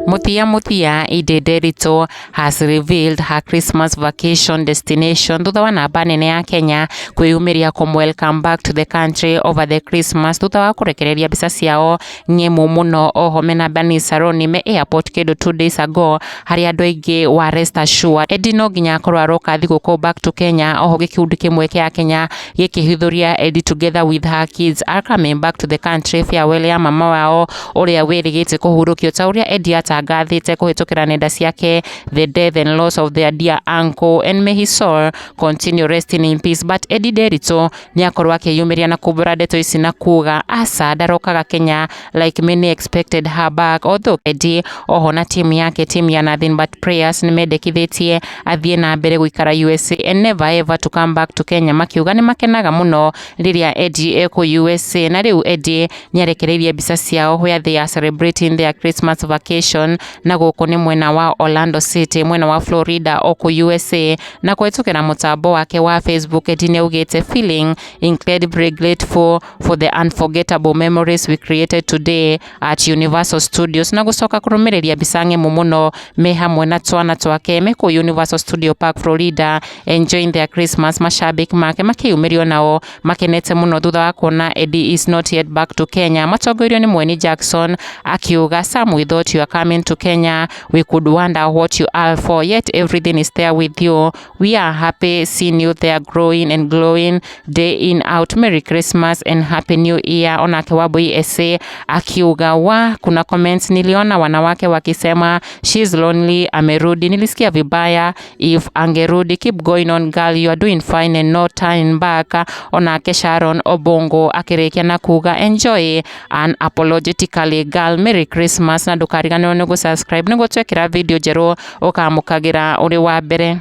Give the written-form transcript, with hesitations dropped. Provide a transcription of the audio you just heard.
Muthia Edday has revealed her Christmas vacation destination thutha wa namba nene ya Kenya kwiyumiria welcome back to the country over the Christmas thutha wa kurekereria mbica ciao ng'emu muno. Oho mena bani saroni me airport kedo 2 days ago hari andu aingi wa rest assured Edday no nginya akorwo aroka thigũkũ back to Kenya. Oho gikundi kimwe kia Kenya gikihithuria Edday together with her kids are coming back to the country farewell ya mama wao uria wirigite kuhurukio ta uria Edday atangathite kuhitukira nenda ciake the death and loss of their dear uncle, and may his soul continue resting in peace. But Edday Derito ni akorwo akiyumiria na kumbura ndeto ici na kuga asa ndarokaga Kenya like many expected her back. Although Edday oho na team yake team ya nothing but prayers ni mendekithitie athie na mbere guikara USA and never ever to come back to Kenya. Makiuga ni makenaga muno riria Edday eko USA, na riu Edday niarekereria mbica ciao where they are celebrating their Christmas vacation na guku ni mwena wa Orlando City mwena wa Florida oku USA. Na kwetukira mutambo wake wa Facebook Edday niaugite feeling incredibly grateful for the unforgettable memories we created today at Universal Studios, na gucoka kurumireria mbica ng'emu muno me hamwe na twana twake me ku Universal Studio Park Florida enjoying their Christmas. Mashabiki make makiyumirio nao makenete muno thutha wa kuona Edday is not yet back to Kenya. Matongorio ni Mweni Jackson akiuga some we thought you are coming to Kenya, we could wonder what you are for, yet everything is there with you. We are happy seeing you there growing and glowing day in out. Merry Christmas and Happy New Year. Onake Wabui ese akiuga wa kuna comments niliona wanawake wakisema she's lonely, amerudi, nilisikia vibaya, if angerudi, keep going on girl, you are doing fine and no turning back. Onake Sharon Obongo akirekia na kuga enjoy unapologetically girl, Merry Christmas. Na ndukarigane ni gusubscribe niguo twekira video jeru ukamukagira uri wa mbere.